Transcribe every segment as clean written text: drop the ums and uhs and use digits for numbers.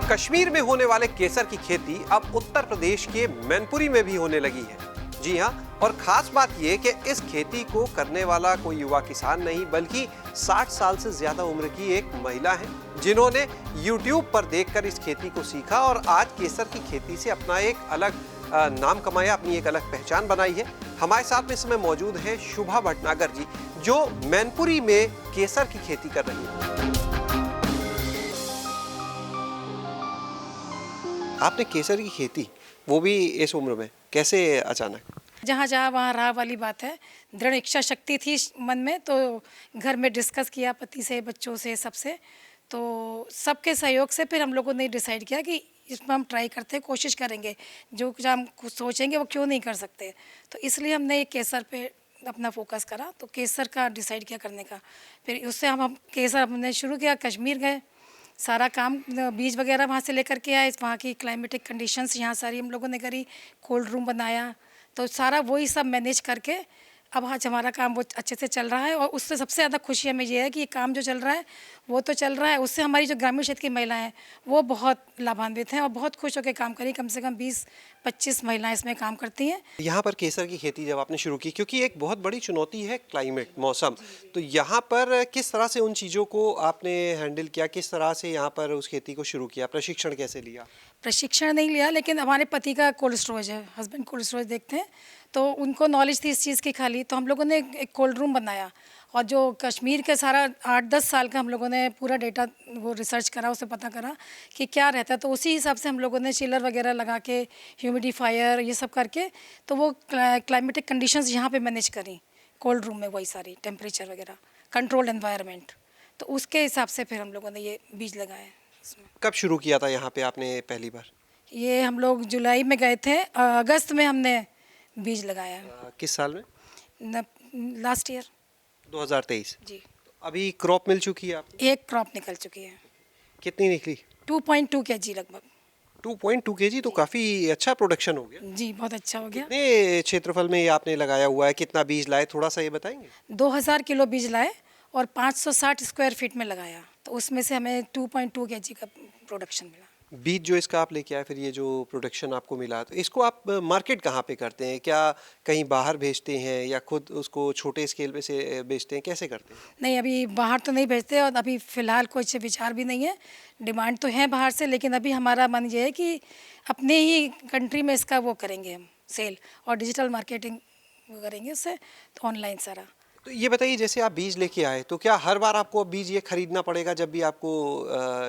कश्मीर में होने वाले केसर की खेती अब उत्तर प्रदेश के मैनपुरी में भी होने लगी है। जी हाँ, और खास बात यह कि इस खेती को करने वाला कोई युवा किसान नहीं बल्कि 60 साल से ज्यादा उम्र की एक महिला है, जिन्होंने YouTube पर देखकर इस खेती को सीखा और आज केसर की खेती से अपना एक अलग नाम कमाया, अपनी एक अलग पहचान बनाई है। हमारे साथ में इस समय मौजूद है शुभा भटनागर जी, जो मैनपुरी में केसर की खेती कर रही है। आपने केसर की खेती, वो भी इस उम्र में, कैसे अचानक? जहाँ जहाँ वहाँ राह वाली बात है। दृढ़ इच्छा शक्ति थी मन में, तो घर में डिस्कस किया पति से, बच्चों से, सबसे। तो सबके सहयोग से फिर हम लोगों ने डिसाइड किया कि इसमें हम ट्राई करते हैं, कोशिश करेंगे, जो कुछ हम सोचेंगे वो क्यों नहीं कर सकते। तो इसलिए हमने केसर पे अपना फोकस करा, तो केसर का डिसाइड किया करने का। फिर उससे हम केसर हमने शुरू किया, कश्मीर गए, सारा काम बीज वगैरह वहाँ से लेकर के आए, वहाँ की क्लाइमेटिक कंडीशंस यहाँ सारी हम लोगों ने करी, कोल्ड रूम बनाया, तो सारा वही सब मैनेज करके अब आज हमारा काम वो अच्छे से चल रहा है। और उससे सबसे ज़्यादा खुशी हमें ये है कि ये काम जो चल रहा है वो तो चल रहा है, उससे हमारी जो ग्रामीण क्षेत्र की महिलाएं हैं वो बहुत लाभान्वित हैं और बहुत खुश होकर काम करी। कम से कम 20-25 महिलाएं इसमें काम करती हैं। यहाँ पर केसर की खेती जब आपने शुरू की, क्योंकि एक बहुत बड़ी चुनौती है क्लाइमेट, मौसम, तो यहाँ पर किस तरह से उन चीज़ों को आपने हैंडल किया, किस तरह से यहाँ पर उस खेती को शुरू किया, प्रशिक्षण कैसे लिया? प्रशिक्षण नहीं लिया, लेकिन हमारे पति का कोल्ड स्टोरेज है, हस्बैंड कोल्ड स्टोरेज देखते हैं, तो उनको नॉलेज थी इस चीज़ की खाली। तो हम लोगों ने एक कोल्ड रूम बनाया और जो कश्मीर के सारा 8-10 साल का हम लोगों ने पूरा डेटा वो रिसर्च करा, उसे पता करा कि क्या रहता है। तो उसी हिसाब से हम लोगों ने चिलर वगैरह लगा के, ह्यूमिडिफायर, ये सब करके, तो वो क्लाइमेटिक कंडीशंस यहाँ पे मैनेज करी कोल्ड रूम में, वही सारी टेम्परेचर वगैरह, कंट्रोल्ड एनवायरनमेंट। तो उसके हिसाब से फिर हम लोगों ने ये बीज लगाए। कब शुरू किया था यहाँ पे आपने पहली बार? ये हम लोग जुलाई में गए थे, अगस्त में हमने बीज लगाया। किस साल में? लास्ट ईयर 2023 जी। अभी क्रॉप मिल चुकी है आपको? एक क्रॉप निकल चुकी है। कितनी निकली? 2.2 kg लगभग। 2.2 kg, तो काफ़ी अच्छा प्रोडक्शन हो गया जी, बहुत अच्छा हो गया। कितने क्षेत्रफल में ये आपने लगाया हुआ है, कितना बीज लाए, थोड़ा सा ये बताएंगे? 2000 किलो बीज लाए और 560 स्क्वायर फीट में लगाया, तो उसमें से हमें 2.2 kg का प्रोडक्शन मिला। बीज जो इसका आप लेके आए, फिर ये जो प्रोडक्शन आपको मिला, तो इसको आप मार्केट कहाँ पे करते हैं? क्या कहीं बाहर भेजते हैं या खुद उसको छोटे स्केल पे से बेचते हैं, कैसे करते हैं? नहीं, अभी बाहर तो नहीं भेजते और अभी फ़िलहाल कुछ विचार भी नहीं है। डिमांड तो है बाहर से, लेकिन अभी हमारा मन ये है कि अपने ही कंट्री में इसका वो करेंगे हम सेल, और डिजिटल मार्केटिंग करेंगे उससे, तो ऑनलाइन सारा। तो ये बताइए, जैसे आप बीज लेके आए, तो क्या हर बार आपको बीज ये खरीदना पड़ेगा जब भी आपको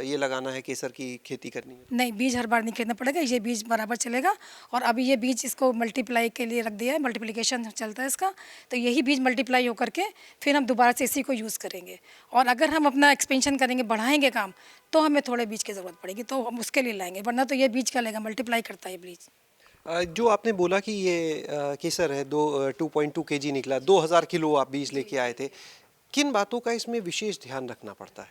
ये लगाना है, केसर की खेती करनी है? नहीं, बीज हर बार नहीं खरीदना पड़ेगा, ये बीज बराबर चलेगा। और अभी ये बीज इसको मल्टीप्लाई के लिए रख दिया है, मल्टीप्लिकेशन चलता है इसका, तो यही बीज मल्टीप्लाई होकर के फिर हम दोबारा से इसी को यूज़ करेंगे। और अगर हम अपना एक्सपेंशन करेंगे, बढ़ाएंगे काम, तो हमें थोड़े बीज की ज़रूरत पड़ेगी, तो हम उसके लिए लाएंगे, वरना तो ये बीज क्या लेगा, मल्टीप्लाई करता है बीज। जो आपने बोला कि ये केसर है, 2.2 kg निकला, 2000 किलो आप बीज लेके आए थे, किन बातों का इसमें विशेष ध्यान रखना पड़ता है?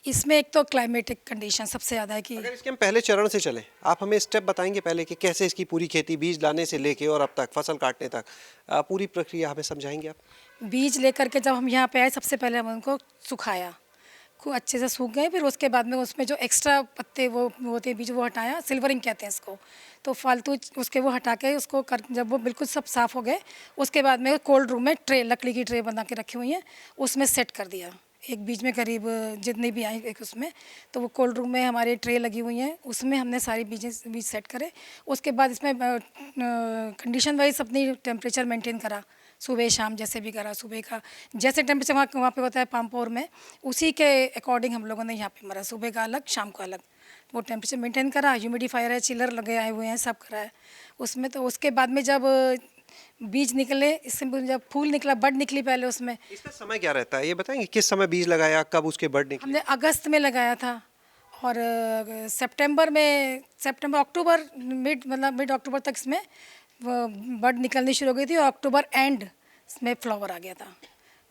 इसमें एक तो क्लाइमेटिक कंडीशन सबसे ज़्यादा है कि अगर इसके हम पहले चरण से चलें, आप हमें स्टेप बताएंगे पहले कि कैसे इसकी पूरी खेती, बीज लाने से लेके और अब तक फसल काटने तक, पूरी प्रक्रिया हमें समझाएंगे आप? बीज लेकर के जब हम यहाँ पे आए, सबसे पहले हम उनको सुखाया, खूब अच्छे से सूख गए। फिर उसके बाद में उसमें जो एक्स्ट्रा पत्ते वो होते हैं बीज, वो हटाया, सिल्वरिंग कहते हैं इसको, तो फालतू उसके वो हटा के उसको जब वो बिल्कुल सब साफ़ हो गए, उसके बाद में कोल्ड रूम में ट्रे, लकड़ी की ट्रे बना के रखी हुई हैं, उसमें सेट कर दिया। एक बीज में करीब जितनी भी आई एक उसमें, तो वो कोल्ड रूम में हमारे ट्रे लगी हुई हैं, उसमें हमने सारी बीज सेट करे। उसके बाद इसमें कंडीशन वाइज अपनी टेम्परेचर मेंटेन करा, सुबह शाम जैसे भी करा, सुबह का जैसे टेम्परेचर वहाँ पे होता है पामपोर में, उसी के अकॉर्डिंग हम लोगों ने यहाँ पे मरा, सुबह का अलग, शाम का अलग, वो टेम्परेचर मेंटेन करा। ह्यूमिडिफायर है, चिलर लगे आए हुए हैं, सब करा है उसमें। तो उसके बाद में जब बीज निकले, इसमें जब फूल निकला, बड निकली पहले उसमें। इसका समय क्या रहता है, ये बताएंगे? किस समय बीज लगाया, कब उसके बड निकले? हमने अगस्त में लगाया था और सितंबर अक्टूबर मिड अक्टूबर तक इसमें बड निकलनी शुरू हो गई थी और अक्टूबर एंड में फ्लावर आ गया था।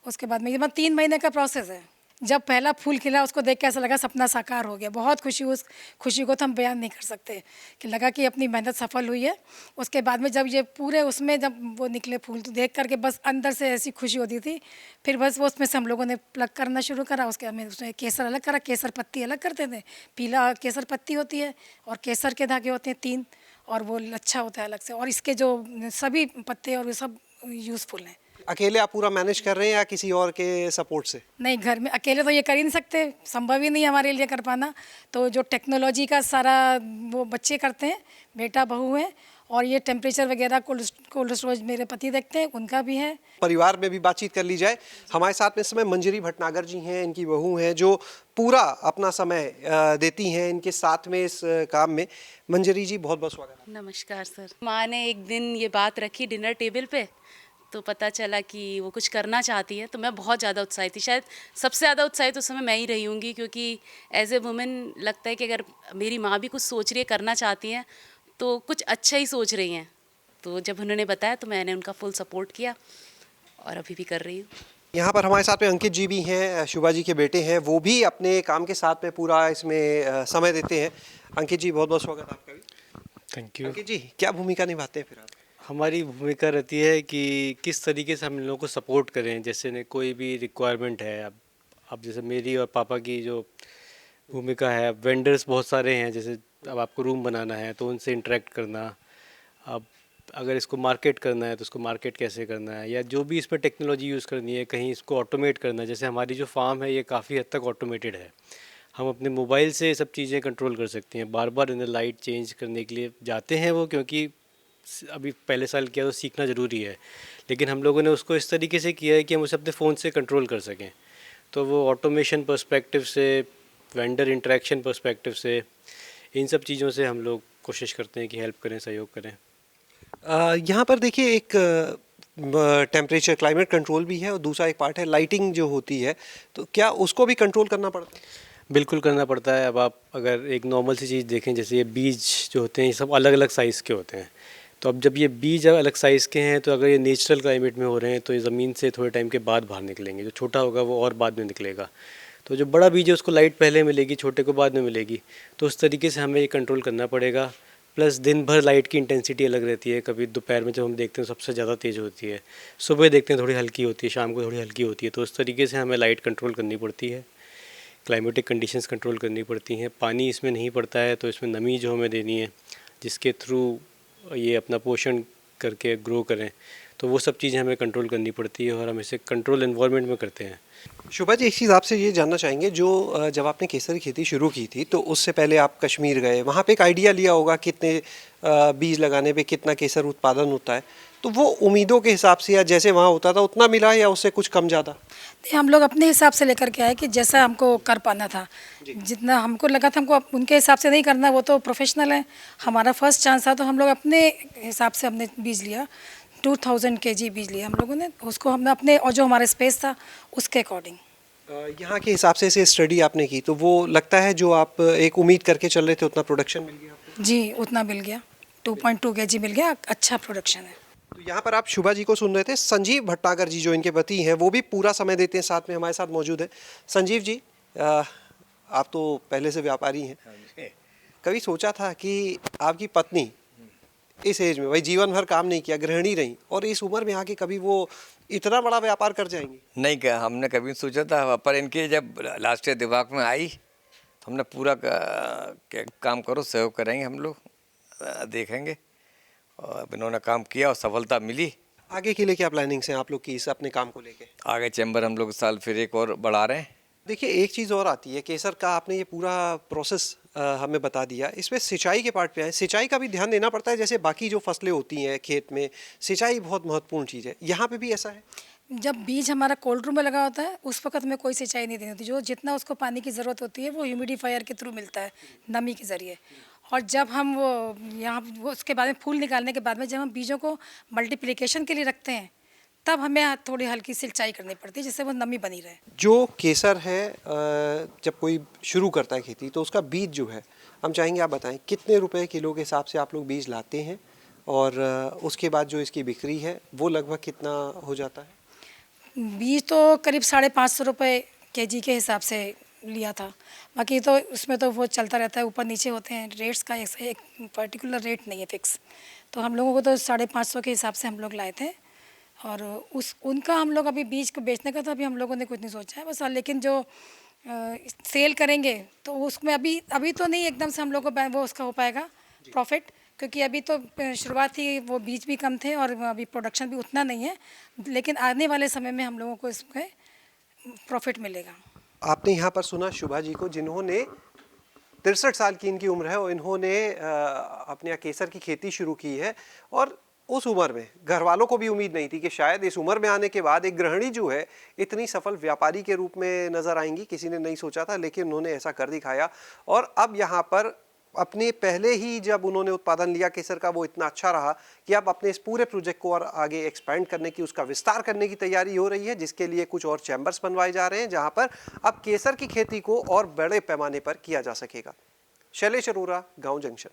उसके बाद में ये 3 महीने का प्रोसेस है। जब पहला फूल खिला उसको देख के ऐसा लगा सपना साकार हो गया। बहुत खुशी, उस खुशी को तो हम बयान नहीं कर सकते कि लगा कि अपनी मेहनत सफल हुई है। उसके बाद में जब ये पूरे उसमें जब वो निकले फूल तो देख करके बस अंदर से ऐसी खुशी होती थी। फिर बस वो उसमें से हम लोगों ने प्लग करना शुरू करा। उसके हमें उसमें केसर अलग करा, केसर पत्ती अलग करते थे। पीला केसर पत्ती होती है और केसर के धागे होते हैं 3 और वो लच्छा होता है अलग से, और इसके जो सभी पत्ते और ये सब यूज़फुल हैं। अकेले आप पूरा मैनेज कर रहे हैं या किसी और के सपोर्ट से? नहीं, घर में अकेले तो ये कर ही नहीं सकते, संभव ही नहीं है हमारे लिए कर पाना। तो जो टेक्नोलॉजी का सारा वो बच्चे करते हैं, बेटा बहू है, और ये टेम्परेचर वगैरह कोल्ड स्टोरेज मेरे पति देखते हैं, उनका भी है। परिवार में भी बातचीत कर ली जाए। हमारे साथ में इस समय मंजरी भटनागर जी हैं, इनकी बहू हैं जो पूरा अपना समय देती हैं इनके साथ में इस काम में। मंजरी जी बहुत बहुत स्वागत है। नमस्कार सर। माँ ने एक दिन ये बात रखी डिनर टेबल पे, तो पता चला कि वो कुछ करना चाहती है, तो मैं बहुत ज़्यादा उत्साहित थी। शायद सबसे ज़्यादा उत्साहित उस समय मैं ही रही होंगी, क्योंकि एज ए वुमेन लगता है कि अगर मेरी माँ भी कुछ सोच रही है, करना चाहती हैं, तो कुछ अच्छा ही सोच रही हैं। तो जब उन्होंने बताया तो मैंने उनका फुल सपोर्ट किया और अभी भी कर रही हूँ। यहाँ पर हमारे साथ में अंकित जी भी हैं, शुभा जी के बेटे हैं, वो भी अपने काम के साथ में पूरा इसमें समय देते हैं। अंकित जी बहुत बहुत स्वागत है आपका भी। Thank you. अंकित जी क्या भूमिका निभाते हैं फिर आप? हमारी भूमिका रहती है कि किस तरीके से हम इन लोगों को सपोर्ट करें। जैसे ने कोई भी रिक्वायरमेंट है, अब जैसे मेरी और पापा की जो भूमिका है, अब वेंडर्स बहुत सारे हैं, जैसे अब आपको रूम बनाना है तो उनसे इंटरेक्ट करना, अब अगर इसको मार्केट करना है तो उसको मार्केट कैसे करना है, या जो भी इसमें टेक्नोलॉजी यूज़ करनी है, कहीं इसको ऑटोमेट करना है। जैसे हमारी जो फार्म है ये काफ़ी हद तक ऑटोमेटेड है, हम अपने मोबाइल से ये सब चीज़ें कंट्रोल कर सकते हैं। बार बार इन्हें लाइट चेंज करने के लिए जाते हैं वो, क्योंकि अभी पहले साल किया तो सीखना ज़रूरी है, लेकिन हम लोगों ने उसको इस तरीके से किया है कि हम उसे अपने फ़ोन से कंट्रोल कर सकें। तो वो ऑटोमेशन पर्सपेक्टिव से, वेंडर इंटरेक्शन पर्सपेक्टिव से, इन सब चीज़ों से हम लोग कोशिश करते हैं कि हेल्प करें, सहयोग करें। यहाँ पर देखिए एक टेम्परेचर क्लाइमेट कंट्रोल भी है और दूसरा एक पार्ट है लाइटिंग जो होती है, तो क्या उसको भी कंट्रोल करना पड़ता है? बिल्कुल करना पड़ता है। अब आप अगर एक नॉर्मल सी चीज़ देखें, जैसे ये बीज जो होते हैं ये सब अलग अलग साइज़ के होते हैं, तो अब जब ये बीज अलग साइज़ के हैं तो अगर ये नेचुरल क्लाइमेट में हो रहे हैं तो ये ज़मीन से थोड़े टाइम के बाद बाहर निकलेंगे। जो छोटा होगा वो और बाद में निकलेगा, तो जो बड़ा बीज है उसको लाइट पहले मिलेगी, छोटे को बाद में मिलेगी। तो उस तरीके से हमें ये कंट्रोल करना पड़ेगा। प्लस दिन भर लाइट की इंटेंसिटी अलग रहती है, कभी दोपहर में जब हम देखते हैं सबसे ज़्यादा तेज़ होती है, सुबह देखते हैं थोड़ी हल्की होती है, शाम को थोड़ी हल्की होती है। तो उस तरीके से हमें लाइट कंट्रोल करनी पड़ती है, क्लाइमेटिक कंडीशंस कंट्रोल करनी पड़ती हैं। पानी इसमें नहीं पड़ता है तो इसमें नमी जो हमें देनी है, जिसके थ्रू ये अपना पोषण करके ग्रो करें, तो वो सब चीज़ें हमें कंट्रोल करनी पड़ती है और हम इसे कंट्रोल एनवायरनमेंट में करते हैं। शुभा जी एक चीज़ आपसे ये जानना चाहेंगे, जो जब आपने केसर की खेती शुरू की थी तो उससे पहले आप कश्मीर गए, वहाँ पे एक आइडिया लिया होगा कितने बीज लगाने पे कितना केसर उत्पादन होता है, तो वो उम्मीदों के हिसाब से या जैसे वहाँ होता था उतना मिला या उससे कुछ कम ज़्यादा? नहीं, हम लोग अपने हिसाब से लेकर के आए कि जैसा हमको कर पाना था, जितना हमको लगा था। हमको उनके हिसाब से नहीं करना, वो तो प्रोफेशनल है। हमारा फर्स्ट चांस था तो हम लोग अपने हिसाब से हमने बीज लिया, 2000 kg बीज लिया हम लोगों ने। उसको हमने अपने, और जो हमारा स्पेस था उसके अकॉर्डिंग यहाँ के हिसाब से स्टडी आपने की तो वो लगता है जो आप एक उम्मीद करके चल रहे थे उतना प्रोडक्शन मिल गया आपको? जी उतना मिल गया, 2.2 kg मिल गया, अच्छा प्रोडक्शन है। तो यहाँ पर आप शुभा जी को सुन रहे थे। संजीव भट्टागर जी जो इनके पति हैं वो भी पूरा समय देते हैं, साथ में हमारे साथ मौजूद है। संजीव जी आप तो पहले से व्यापारी हैं, कभी सोचा था कि आपकी पत्नी इस एज में, भाई जीवन भर काम नहीं किया, गृहिणी रही, और इस उम्र में आके कभी वो इतना बड़ा व्यापार कर जाएंगी? नहीं, क्या हमने कभी सोचा था, पर इनके जब लास्ट ईयर दिमाग में आई तो हमने पूरा काम करो, सहयोग करेंगे हम लोग, देखेंगे, और इन्होंने काम किया और सफलता मिली। आगे के लिए क्या प्लानिंग्स हैं आप लोग की इस अपने काम को लेके? आगे चैम्बर हम लोग साल फिर एक और बढ़ा रहे हैं। देखिए एक चीज़ और आती है, केसर का आपने ये पूरा प्रोसेस हमें बता दिया, इसमें सिंचाई के पार्ट पे आए। सिंचाई का भी ध्यान देना पड़ता है, जैसे बाकी जो फसलें होती हैं खेत में, सिंचाई बहुत महत्वपूर्ण चीज़ है, यहाँ पे भी ऐसा है? जब बीज हमारा कोल्ड रूम में लगा होता है उस वक्त में कोई सिंचाई नहीं देनी होती, जो जितना उसको पानी की ज़रूरत होती है वो ह्यूमिडिफायर के थ्रू मिलता है, नमी के ज़रिए। और जब हम वो यहाँ वो उसके बाद में फूल निकालने के बाद में जब हम बीजों को मल्टीप्लिकेशन के लिए रखते हैं तब हमें थोड़ी हल्की सिंचाई करनी पड़ती है जिससे वो नमी बनी रहे। जो केसर है जब कोई शुरू करता है खेती तो उसका बीज जो है, हम चाहेंगे आप बताएं कितने रुपए किलो के हिसाब से आप लोग बीज लाते हैं, और उसके बाद जो इसकी बिक्री है वो लगभग कितना हो जाता है? बीज तो करीब 550 रुपये केजी के हिसाब से लिया था। बाकी तो उसमें तो वो चलता रहता है, ऊपर नीचे होते हैं रेट्स का, एक पर्टिकुलर रेट नहीं है फिक्स। तो हम लोगों को तो 550 के हिसाब से हम लोग लाए थे। और उनका हम लोग अभी बीज को बेचने का तो अभी हम लोगों ने कुछ नहीं सोचा है बस। लेकिन जो सेल करेंगे तो उसमें अभी तो नहीं एकदम से हम लोग को वो उसका हो पाएगा प्रॉफिट, क्योंकि अभी तो शुरुआत ही, वो बीज भी कम थे और अभी प्रोडक्शन भी उतना नहीं है। लेकिन आने वाले समय में हम लोगों को इसमें प्रॉफिट मिलेगा। आपने यहाँ पर सुना शुभा जी को, जिन्होंने 63 साल की इनकी उम्र है और इन्होंने अपने यहाँ केसर की खेती शुरू की है। और उस उम्र में घर वालों को भी उम्मीद नहीं थी कि शायद इस उम्र में आने के बाद एक गृहिणी जो है इतनी सफल व्यापारी के रूप में नजर आएंगी। किसी ने नहीं सोचा था, लेकिन उन्होंने ऐसा कर दिखाया। और अब यहाँ पर अपने पहले ही जब उन्होंने उत्पादन लिया केसर का, वो इतना अच्छा रहा कि अब अपने इस पूरे प्रोजेक्ट को और आगे एक्सपेंड करने की, उसका विस्तार करने की तैयारी हो रही है, जिसके लिए कुछ और चैम्बर्स बनवाए जा रहे हैं जहां पर अब केसर की खेती को और बड़े पैमाने पर किया जा सकेगा। शैलेश अरोरा, गांव जंक्शन।